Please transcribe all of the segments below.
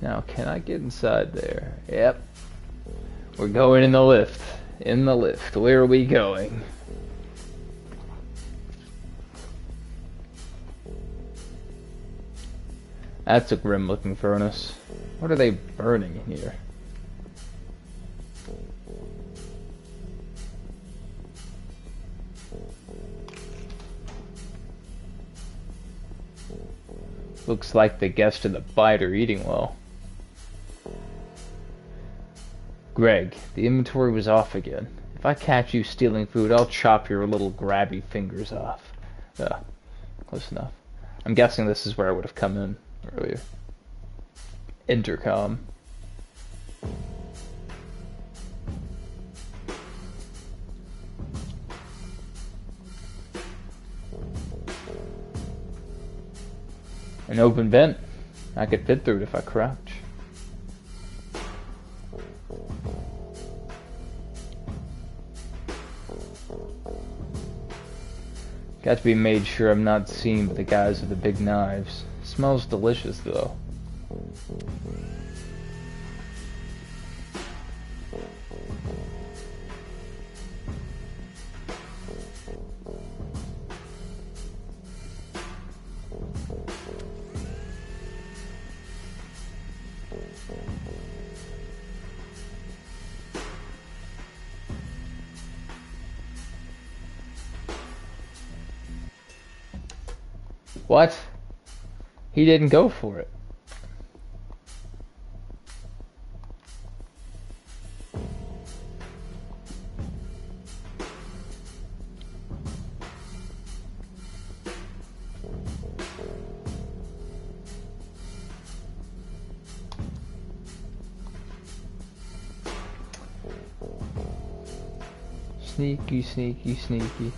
Now, can I get inside there? Yep. We're going in the lift. In the lift. Where are we going? That's a grim looking furnace. What are they burning in here? Looks like the guests in the bite are eating well. Greg, the inventory was off again. If I catch you stealing food, I'll chop your little grabby fingers off. Close enough. I'm guessing this is where I would have come in earlier. Intercom. An open vent. I could fit through it if I crouch. Got to be made sure I'm not seen by the guys with the big knives. Smells delicious though. What? He didn't go for it. Sneaky, sneaky, sneaky.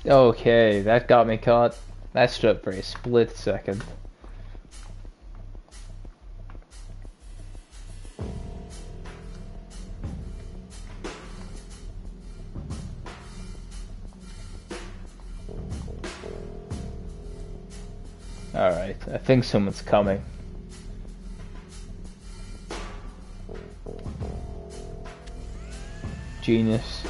Okay, that got me caught. That stood up for a split second. Alright, I think someone's coming. Genius.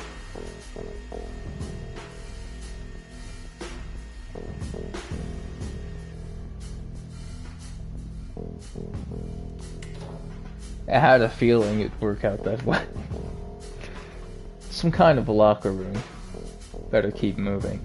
I had a feeling it'd work out that way. Some kind of a locker room. Better keep moving.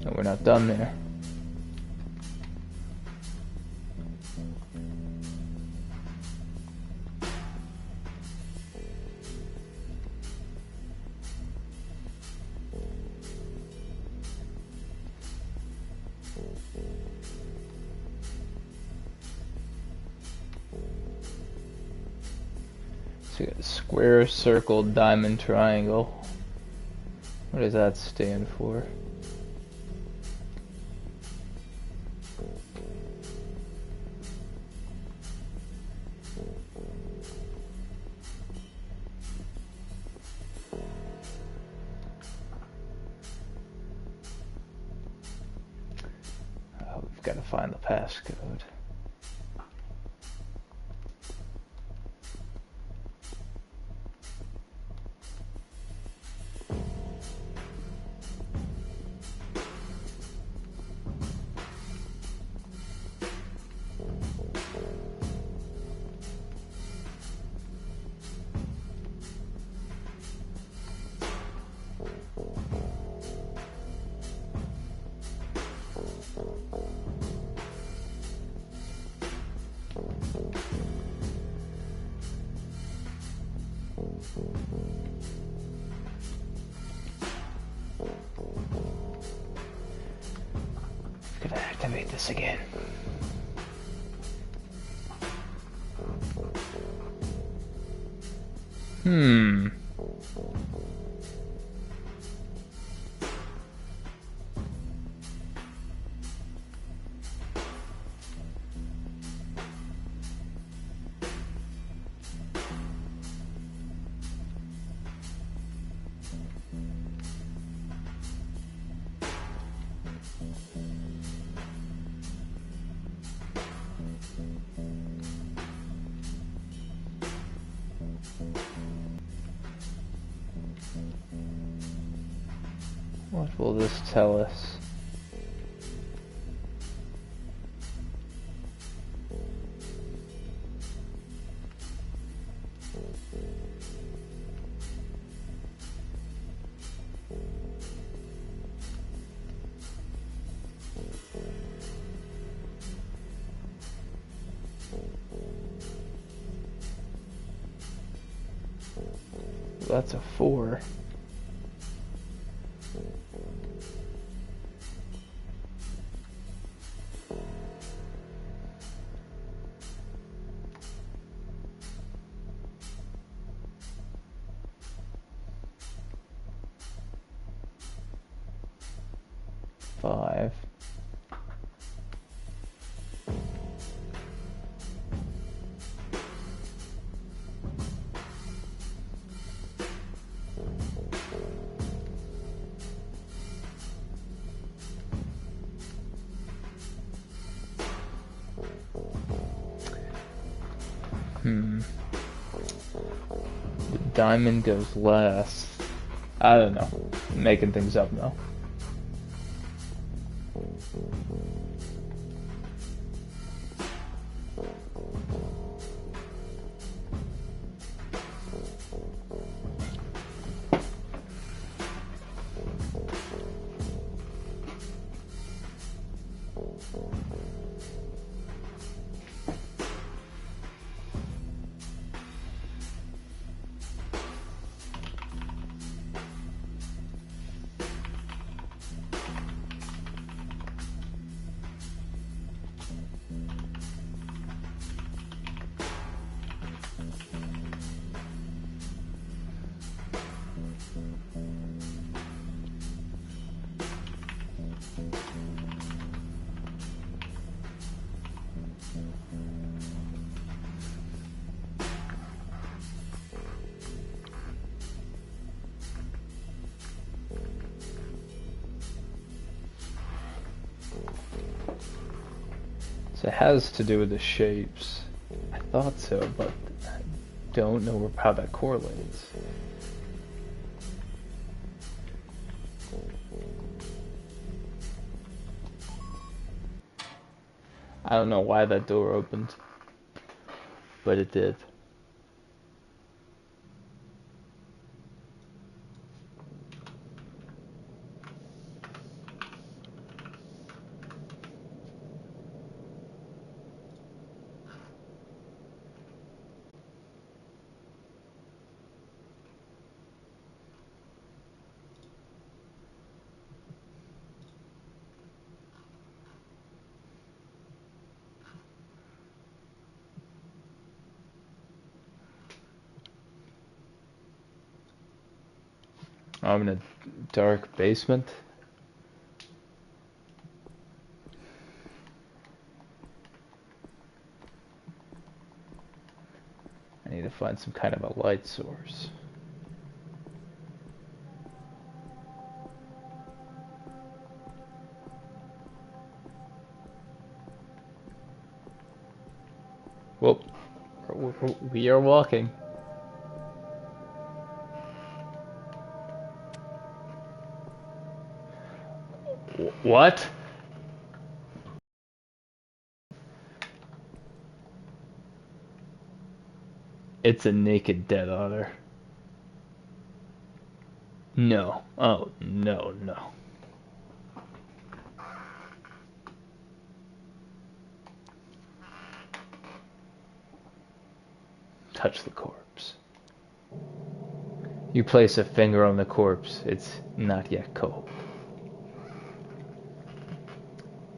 No, we're not done there. So we got a square, circle, diamond, triangle. What does that stand for? Oh, we've got to find the passcode. this again. Hmm. What will this tell us? That's a 4. Five. The diamond goes last. I don't know. I'm making things up now. So it has to do with the shapes. I thought so, but I don't know how that correlates. I don't know why that door opened, but it did. I'm in a dark basement. I need to find some kind of a light source. Whoop. We are walking. What? It's a naked dead otter. No. Oh, no, no. Touch the corpse. You place a finger on the corpse. It's not yet cold.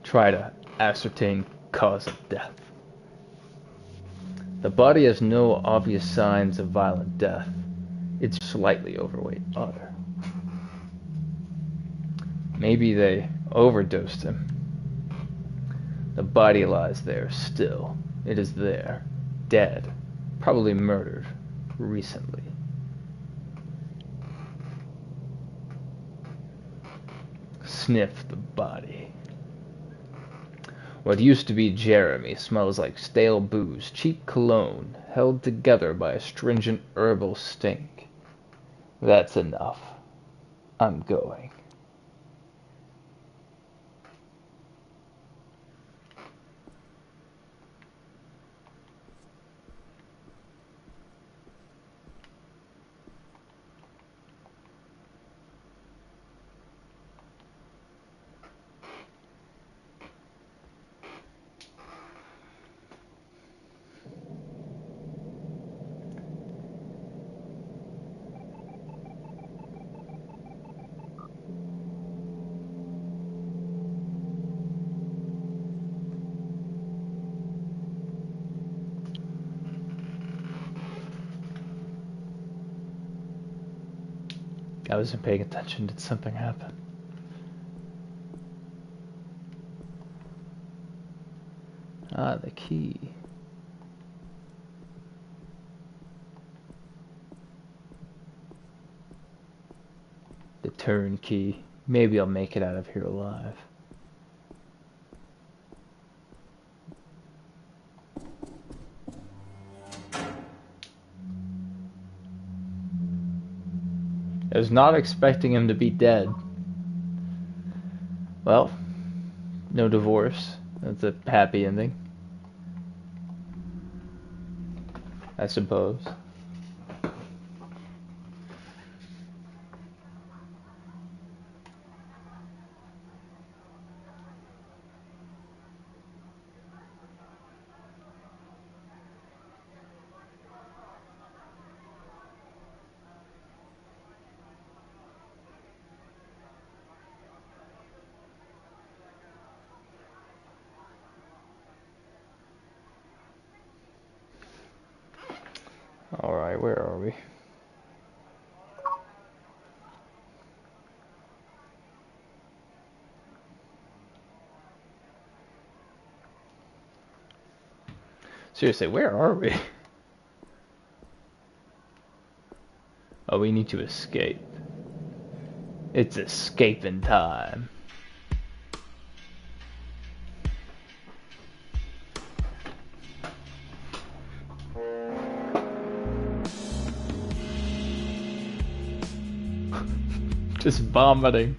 Try to ascertain cause of death. The body has no obvious signs of violent death. It's slightly overweight otter. Maybe they overdosed him. The body lies there still. It is there, dead, probably murdered recently. Sniff the body. What used to be Jeremy smells like stale booze, cheap cologne, held together by a stringent herbal stink. That's enough. I'm going. I wasn't paying attention. Did something happen? Ah, the key. The turnkey. Maybe I'll make it out of here alive. I was not expecting him to be dead. Well, no divorce. That's a happy ending, I suppose. Alright, where are we? Seriously, where are we? Oh, we need to escape. It's escaping time. Just vomiting.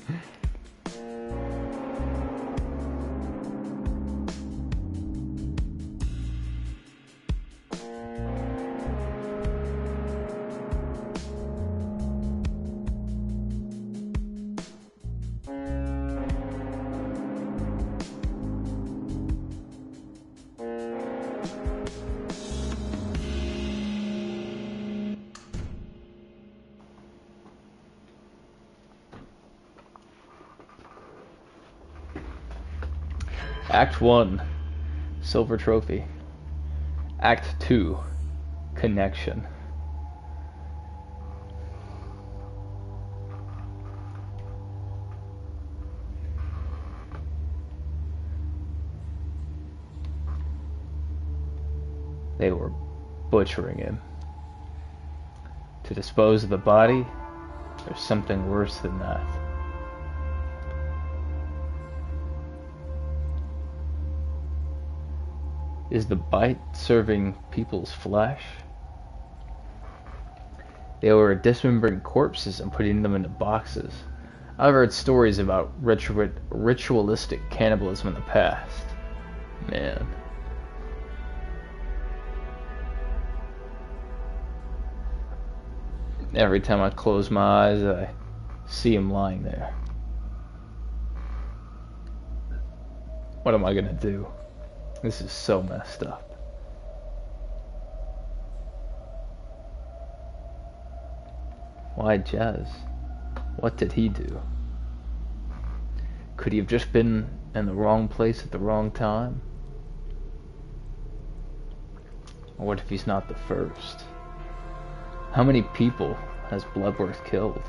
Act 1, Silver Trophy. Act 2, Connection. They were butchering him. To dispose of the body, there's something worse than that. Is the bite serving people's flesh? They were dismembering corpses and putting them into boxes. I've heard stories about ritualistic cannibalism in the past. Man. Every time I close my eyes, I see him lying there. What am I gonna do? This is so messed up. Why Jez? What did he do? Could he have just been in the wrong place at the wrong time? Or what if he's not the first? How many people has Bloodworth killed?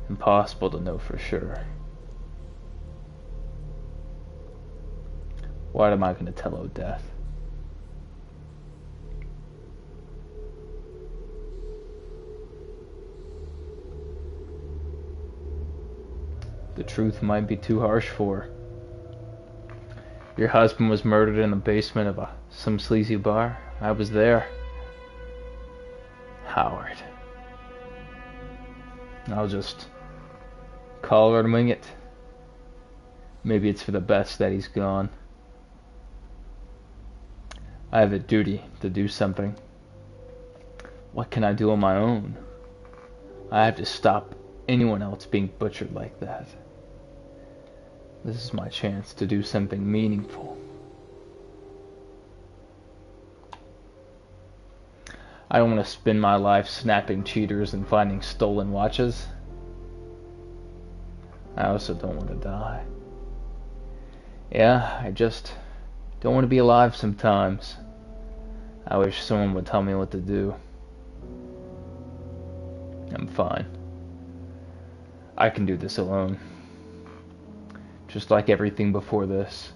Impossible to know for sure. What am I going to tell Odette? The truth might be too harsh for her. Your husband was murdered in the basement of some sleazy bar. I was there. Howard. I'll just call her and wing it. Maybe it's for the best that he's gone. I have a duty to do something. What can I do on my own? I have to stop anyone else being butchered like that. This is my chance to do something meaningful. I don't want to spend my life snapping cheaters and finding stolen watches. I also don't want to die. Yeah, I just don't want to be alive sometimes. I wish someone would tell me what to do. I'm fine. I can do this alone. Just like everything before this.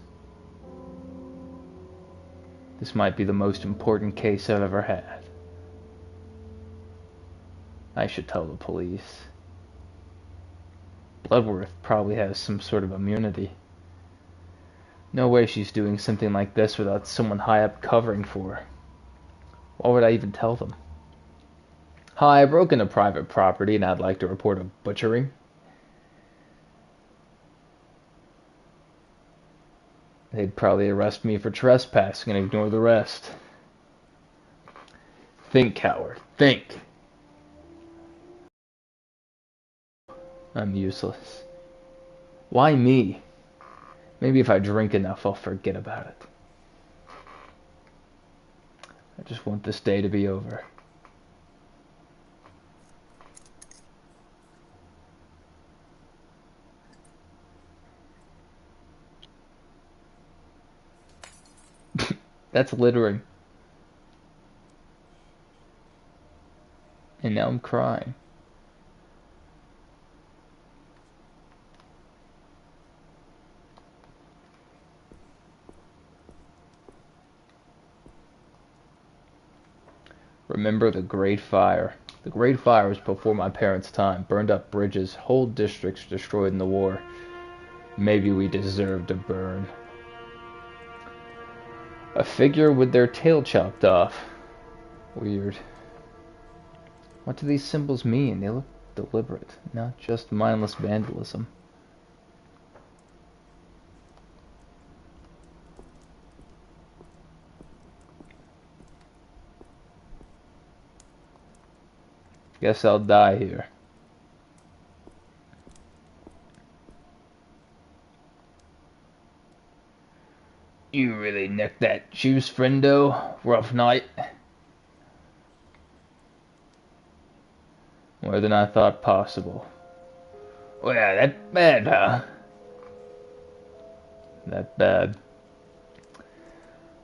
This might be the most important case I've ever had. I should tell the police. Bloodworth probably has some sort of immunity. No way she's doing something like this without someone high up covering for her. Why would I even tell them? Hi, I broke into private property and I'd like to report a butchery. They'd probably arrest me for trespassing and ignore the rest. Think, Howard. Think. I'm useless. Why me? Maybe if I drink enough, I'll forget about it. I just want this day to be over. That's littering. And now I'm crying. Remember the Great Fire. The Great Fire was before my parents' time. Burned up bridges, whole districts destroyed in the war. Maybe we deserve to burn. A figure with their tail chopped off. Weird. What do these symbols mean? They look deliberate, not just mindless vandalism. Guess I'll die here. You really nicked that juice, friendo. Rough night. More than I thought possible. Well, that bad, huh? That bad.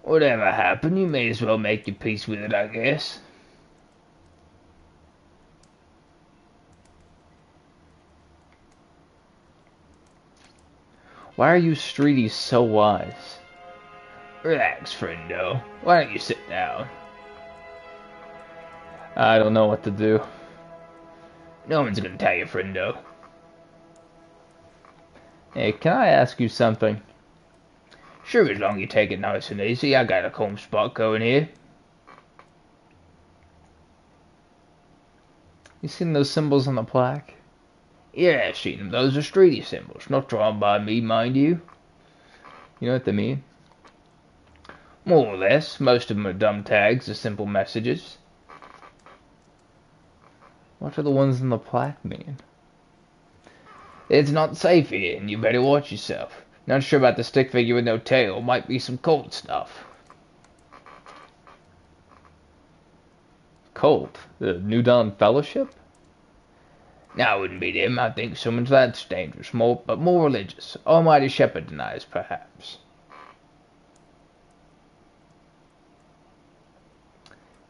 Whatever happened, you may as well make your peace with it, I guess. Why are you streeties so wise? Relax, friendo. Why don't you sit down? I don't know what to do. No one's gonna tell you, friendo. Hey, can I ask you something? Sure, as long as you take it nice and easy. I got a calm spot going here. You seen those symbols on the plaque? Yeah, I've seen them. Those are streety symbols, not drawn by me, mind you. You know what they mean? More or less. Most of them are dumb tags or simple messages. What do the ones on the plaque mean? It's not safe here, and you better watch yourself. Not sure about the stick figure with no tail. Might be some cult stuff. Cult? The New Dawn Fellowship? I wouldn't beat him. I think someone's that's dangerous, but more religious. Almighty Shepherd denies, perhaps.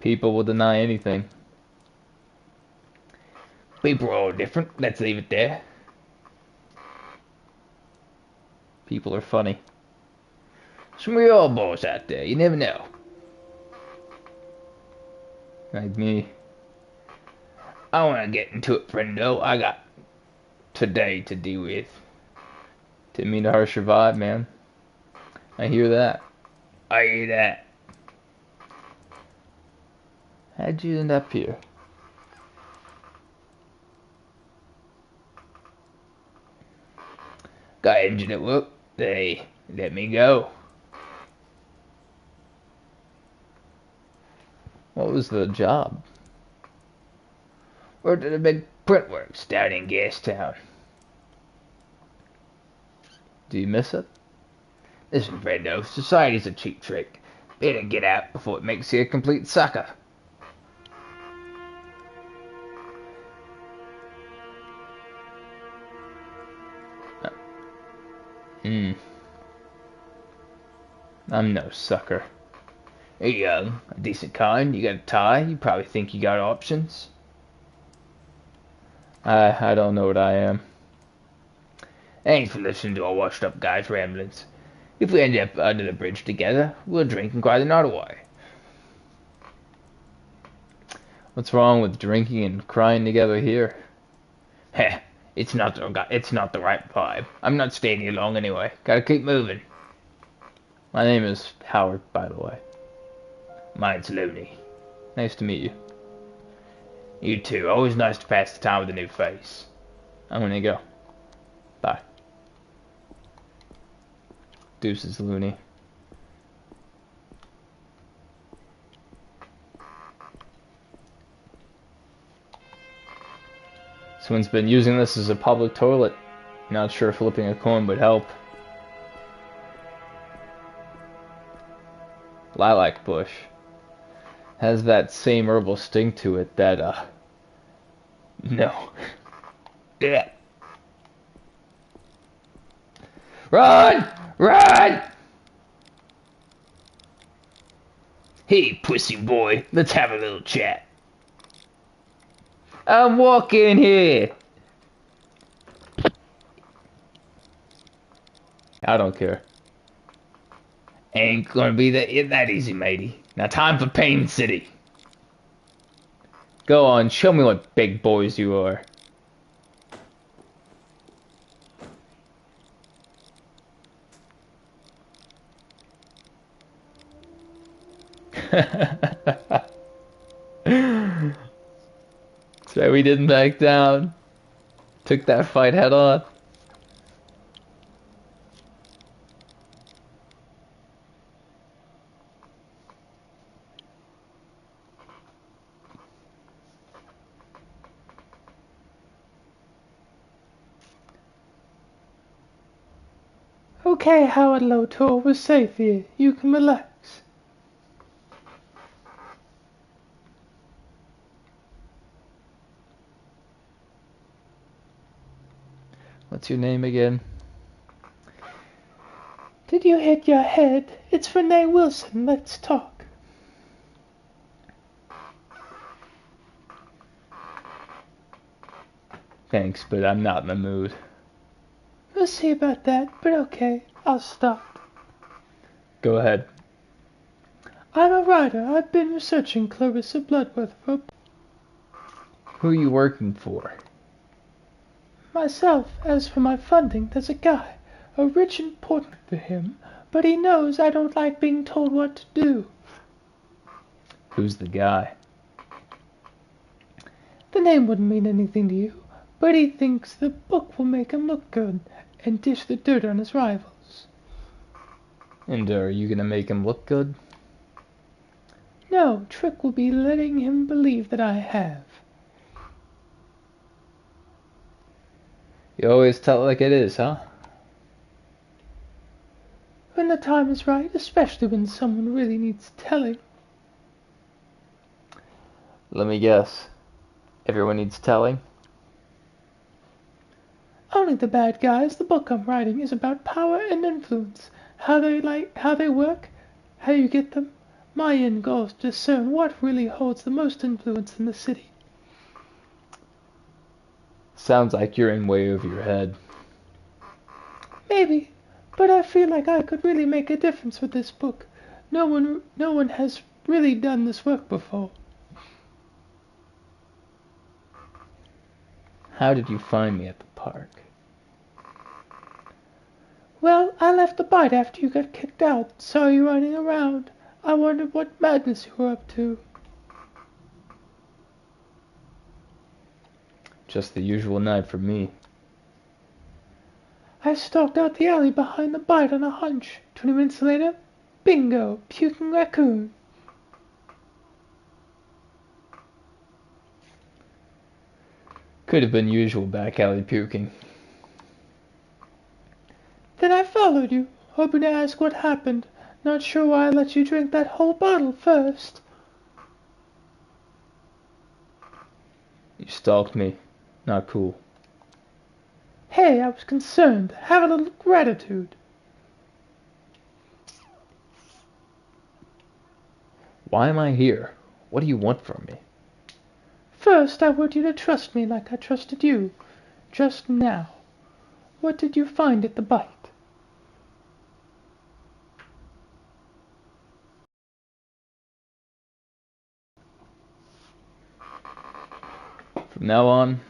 People will deny anything. People are all different. Let's leave it there. People are funny. Some real boys out there. You never know. Like me. I want to get into it, friendo. I got today to deal with. Didn't mean to harsh your vibe, man. I hear that. I hear that. How'd you end up here? Got engine at work. They let me go. What was the job? Worked at a big print works down in Gastown. Do you miss it? Listen, friendo, society's a cheap trick. Better get out before it makes you a complete sucker. I'm no sucker. You're young, a decent kind, you got a tie, you probably think you got options. I don't know what I am. Ain't for listening to a washed up guy's ramblings. If we end up under the bridge together, we'll drink and cry the night away. What's wrong with drinking and crying together here? Heh, it's not the right vibe. I'm not staying here long anyway. Gotta keep moving. My name is Howard, by the way. Mine's Looney. Nice to meet you. You too. Always nice to pass the time with a new face. I'm gonna go. Bye. Deuces, Looney. Someone's been using this as a public toilet. Not sure if flipping a coin would help. Lilac bush. Has that same herbal sting to it that, no. Yeah. Run! Run! Hey, pussy boy, let's have a little chat. I'm walking here. I don't care. Ain't gonna be that easy, matey. Now time for Pain City. Go on, show me what big boys you are. So we didn't back down. Took that fight head on. Okay, Howard Lotor, we're safe here. You can relax. What's your name again? Did you hit your head? It's Renee Wilson. Let's talk. Thanks, but I'm not in the mood. We'll see about that, but okay, I'll stop. Go ahead. I'm a writer. I've been researching Clarissa Bloodworth for... Who are you working for? Myself. As for my funding, there's a guy, a rich and important for him, but he knows I don't like being told what to do. Who's the guy? The name wouldn't mean anything to you, but he thinks the book will make him look good and dish the dirt on his rivals. And are you gonna make him look good? No, trick will be letting him believe that I have. You always tell it like it is, huh? When the time is right, especially when someone really needs telling. Let me guess. Everyone needs telling? only the bad guys. The book I'm writing is about power and influence, how they work, how you get them. My end goal is to discern what really holds the most influence in the city. Sounds like you're in way over your head. Maybe, but I feel like I could really make a difference with this book. No one has really done this work before. How did you find me at the park? Well, I left the bite after you got kicked out. Saw you running around. I wondered what madness you were up to. Just the usual night for me. I stalked out the alley behind the bite on a hunch. 20 minutes later, bingo, puking raccoon. Could have been usual back alley puking. Then I followed you, hoping to ask what happened. Not sure why I let you drink that whole bottle first. You stalked me. Not cool. Hey, I was concerned. Have a little gratitude. Why am I here? What do you want from me? First, I want you to trust me like I trusted you. Just now. What did you find at the bite? From now on,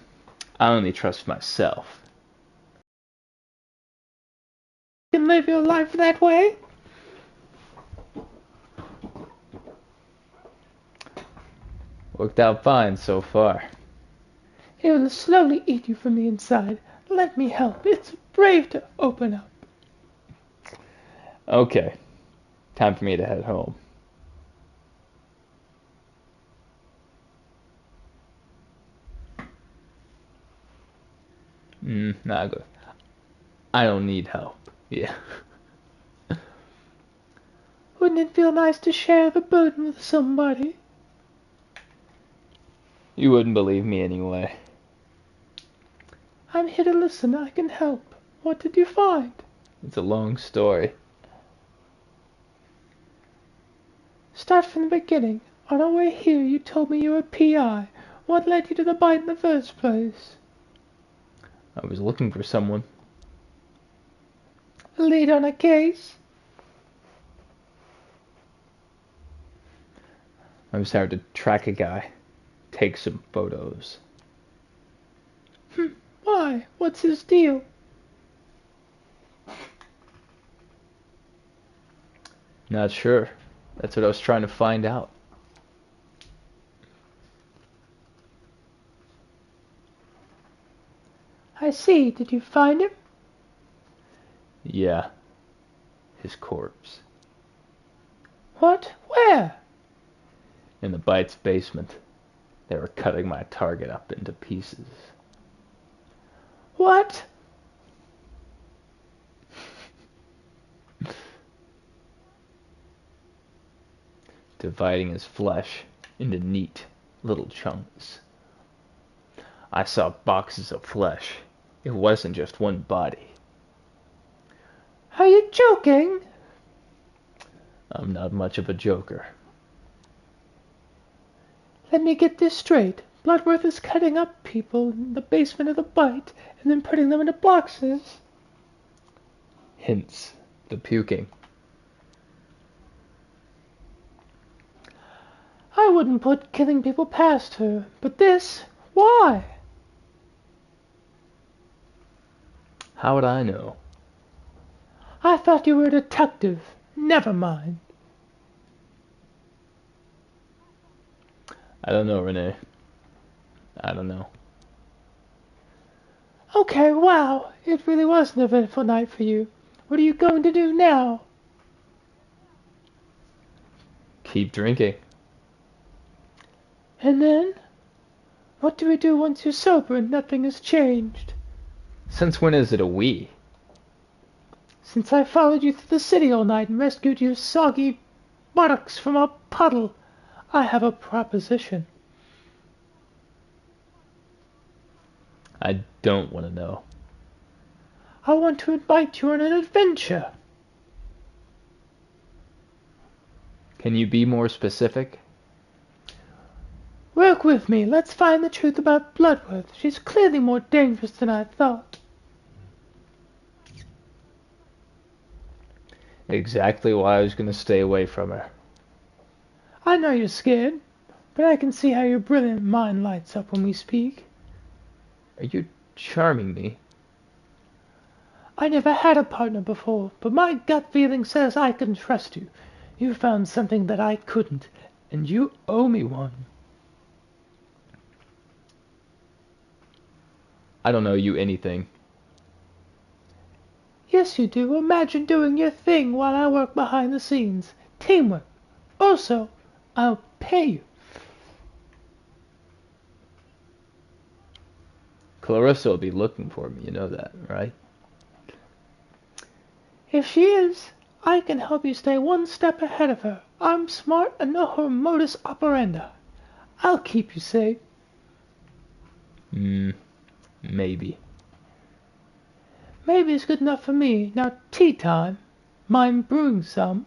I only trust myself. You can live your life that way? Worked out fine so far. It will slowly eat you from the inside. Let me help. It's brave to open up. Okay. Time for me to head home. Not good. I don't need help. Yeah. Wouldn't it feel nice to share the burden with somebody? You wouldn't believe me anyway. I'm here to listen. I can help. What did you find? It's a long story. Start from the beginning. On our way here, you told me you were a PI. What led you to the bite in the first place? I was looking for someone. A lead on a case? I was hired to track a guy. Take some photos. Why? What's his deal? Not sure. That's what I was trying to find out. I see. Did you find him? Yeah. His corpse. What? Where? In the Bite's basement. They were cutting my target up into pieces. What? Dividing his flesh into neat little chunks. I saw boxes of flesh. It wasn't just one body. Are you joking? I'm not much of a joker. Let me get this straight. Bloodworth is cutting up people in the basement of the Bite and then putting them into boxes. Hints. The puking. I wouldn't put killing people past her, but this? Why? How would I know? I thought you were a detective. Never mind. I don't know, Renee. I don't know. Okay, wow. It really was an eventful night for you. What are you going to do now? Keep drinking. And then? What do we do once you're sober and nothing has changed? Since when is it a we? Since I followed you through the city all night and rescued your soggy buttocks from a puddle, I have a proposition. I don't want to know. I want to invite you on an adventure. Can you be more specific? Work with me. Let's find the truth about Bloodworth. She's clearly more dangerous than I thought. Exactly why I was going to stay away from her. I know you're scared, but I can see how your brilliant mind lights up when we speak. Are you charming me? I never had a partner before, but my gut feeling says I can trust you. You found something that I couldn't, and you owe me one. I don't owe you anything. Yes, you do. Imagine doing your thing while I work behind the scenes. Teamwork. Also, I'll pay you. Clarissa will be looking for me, you know that, right? If she is, I can help you stay one step ahead of her. I'm smart and know her modus operandi. I'll keep you safe. Maybe. Maybe it's good enough for me. Now, tea time. Mind brewing some?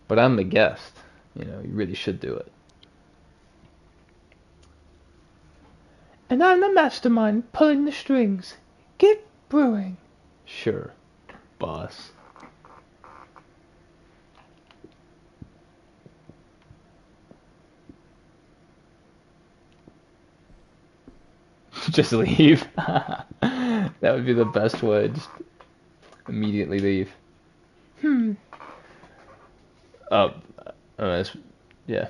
But I'm the guest. You know, you really should do it. And I'm the mastermind pulling the strings. Get brewing. Sure, boss. Just leave. That would be the best way. Just immediately leave. Oh, yeah.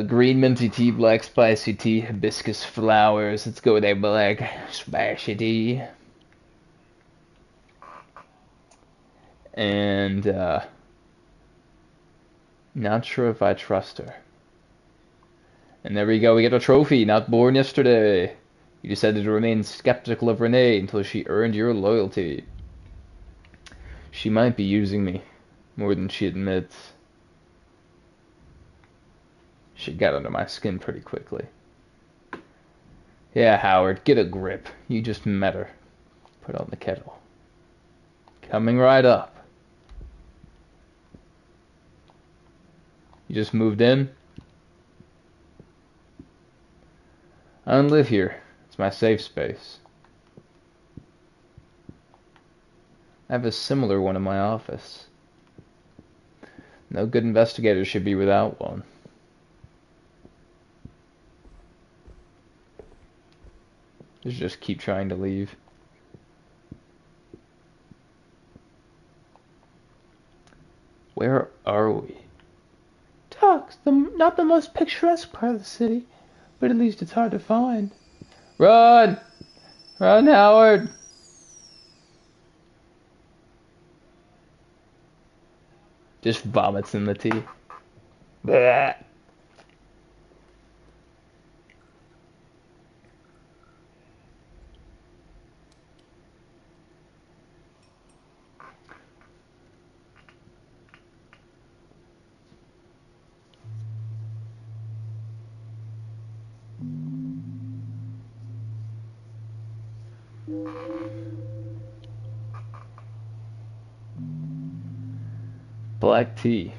Green minty tea, black spicy tea, hibiscus flowers. Let's go with a black spicy tea. And, not sure if I trust her. And there we go, we get a trophy, not born yesterday. You decided to remain skeptical of Renee until she earned your loyalty. She might be using me more than she admits. She got under my skin pretty quickly. Yeah, Howard, get a grip. You just met her. Put on the kettle. Coming right up. You just moved in? I don't live here. It's my safe space. I have a similar one in my office. No good investigator should be without one. Just keep trying to leave. Where are we? Docks, not the most picturesque part of the city, but at least it's hard to find. Run! Run, Howard! Just vomits in the tea. Blah. Black tea.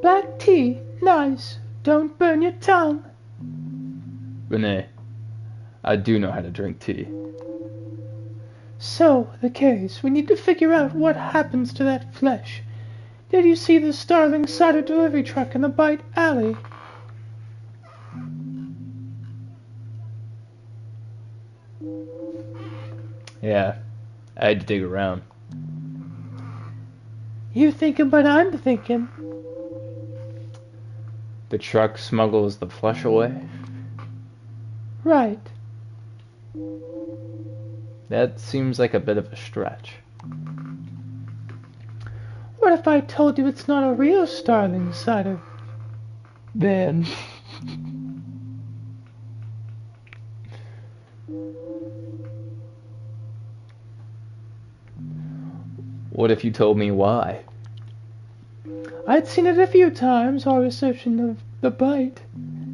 Black tea, nice. Don't burn your tongue. Renee, I do know how to drink tea. So, the case. We need to figure out what happens to that flesh. Did you see the starving cider delivery truck in the Bite Alley? Yeah, I had to dig around. You thinking, but I'm thinking. The truck smuggles the flesh away? Right. That seems like a bit of a stretch. What if I told you it's not a real starving cider? Then... What if you told me why? I'd seen it a few times while researching the bite.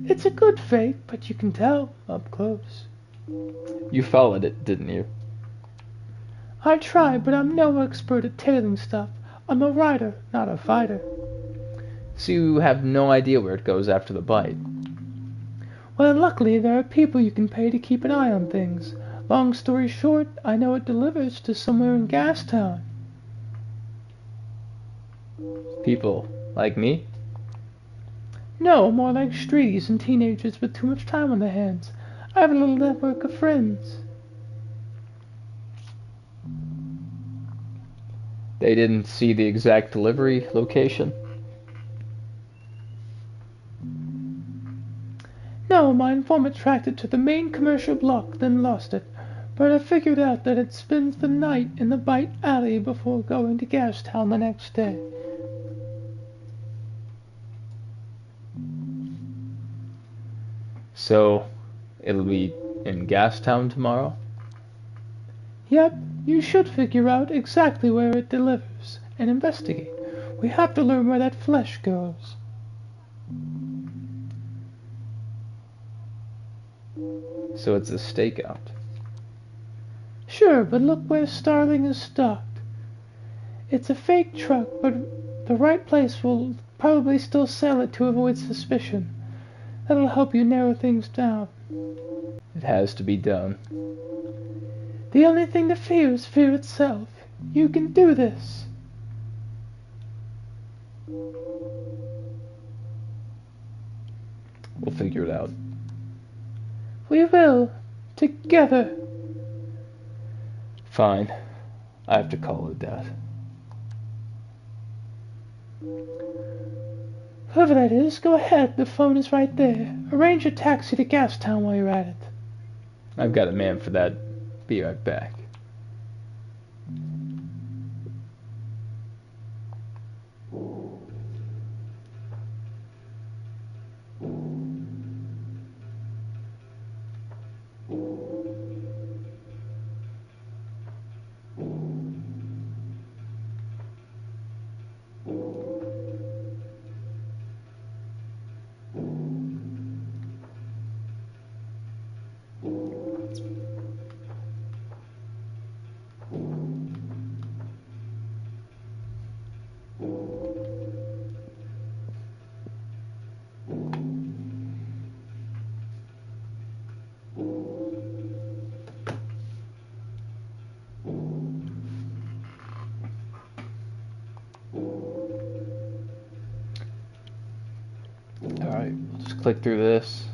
It's a good fake, but you can tell up close. You followed it, didn't you? I tried, but I'm no expert at tailing stuff. I'm a rider, not a fighter. So you have no idea where it goes after the bite. Well, luckily there are people you can pay to keep an eye on things. Long story short, I know it delivers to somewhere in Gastown. People like me? No, more like streets and teenagers with too much time on their hands. I have a little network of friends. They didn't see the exact delivery location? No, my informant tracked it to the main commercial block, then lost it. But I figured out that it spends the night in the Bite Alley before going to Gastown the next day. So, it'll be in Gastown tomorrow? Yep, you should figure out exactly where it delivers and investigate. We have to learn where that flesh goes. So it's a stakeout. Sure, but look where Starling is stocked. It's a fake truck, but the right place will probably still sell it to avoid suspicion. That'll help you narrow things down. It has to be done. The only thing to fear is fear itself. You can do this. We'll figure it out. We will. Together. Fine. I have to call it that. Whoever that is, go ahead. The phone is right there. Arrange a taxi to Gastown while you're at it. I've got a man for that. Be right back. Alright, we'll just click through this.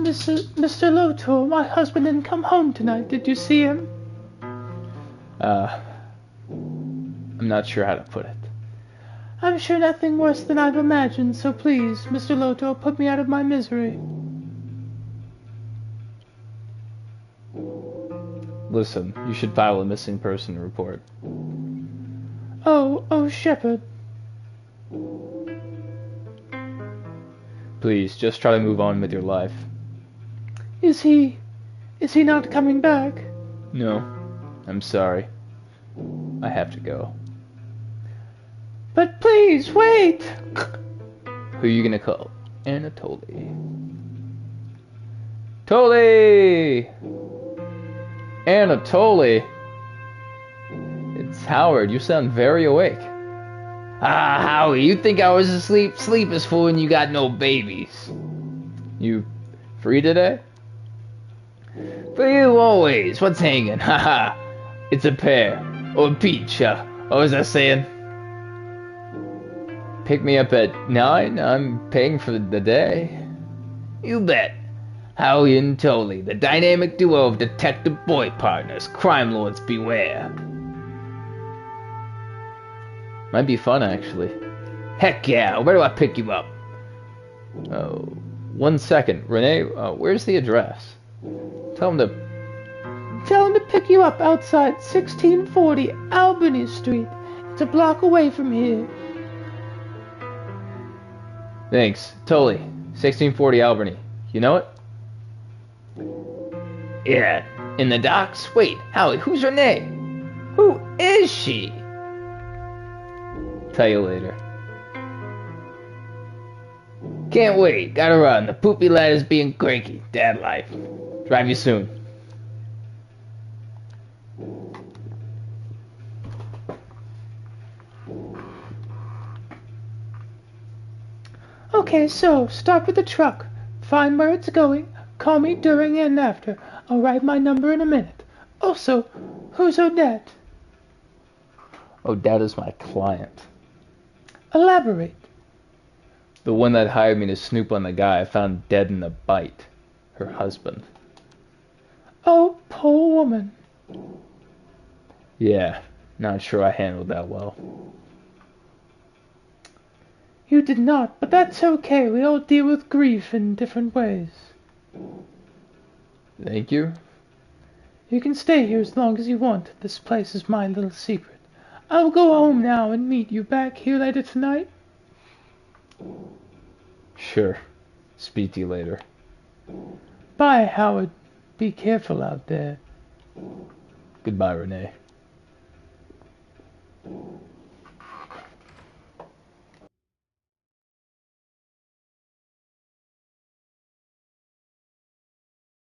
Mr. Lotor, my husband didn't come home tonight. Did you see him? I'm not sure how to put it. I'm sure nothing worse than I've imagined, so please, Mr. Lotor, put me out of my misery. Listen, you should file a missing person report. Oh, Shepard. Please, just try to move on with your life. Is he not coming back? No, I'm sorry. I have to go. But please, wait! Who are you gonna call? Anatoly. Toly! Anatoly! It's Howard. You sound very awake. Ah, Howie, you think I was asleep? Sleep is full and you got no babies. You free today? For you always. What's hanging? Haha. It's a pear. Or a peach. What was I saying? Pick me up at 9. I'm paying for the day. You bet. Howie and Tolly, the dynamic duo of detective boy partners. Crime lords beware. Might be fun, actually. Heck yeah, where do I pick you up? Oh, 1 second. Renee, where's the address? Tell him to... Tell him to pick you up outside 1640 Albany Street. It's a block away from here. Thanks. Totally. 1640 Albany. You know it? Yeah. In the docks? Wait, Howie, who's Renee? Who is she? Tell you later. Can't wait. Gotta run. The poopy lad is being cranky. Dad life. Drive you soon. Okay, so, start with the truck. Find where it's going. Call me during and after. I'll write my number in a minute. Also, who's Odette? Odette is my client. Elaborate. The one that hired me to snoop on the guy I found dead in a bite. Her husband. Oh, poor woman. Yeah, not sure I handled that well. You did not, but that's okay. We all deal with grief in different ways. Thank you. You can stay here as long as you want. This place is my little secret. I'll go home now and meet you back here later tonight. Sure. Speak to you later. Bye, Howard. Be careful out there. Goodbye, Renee.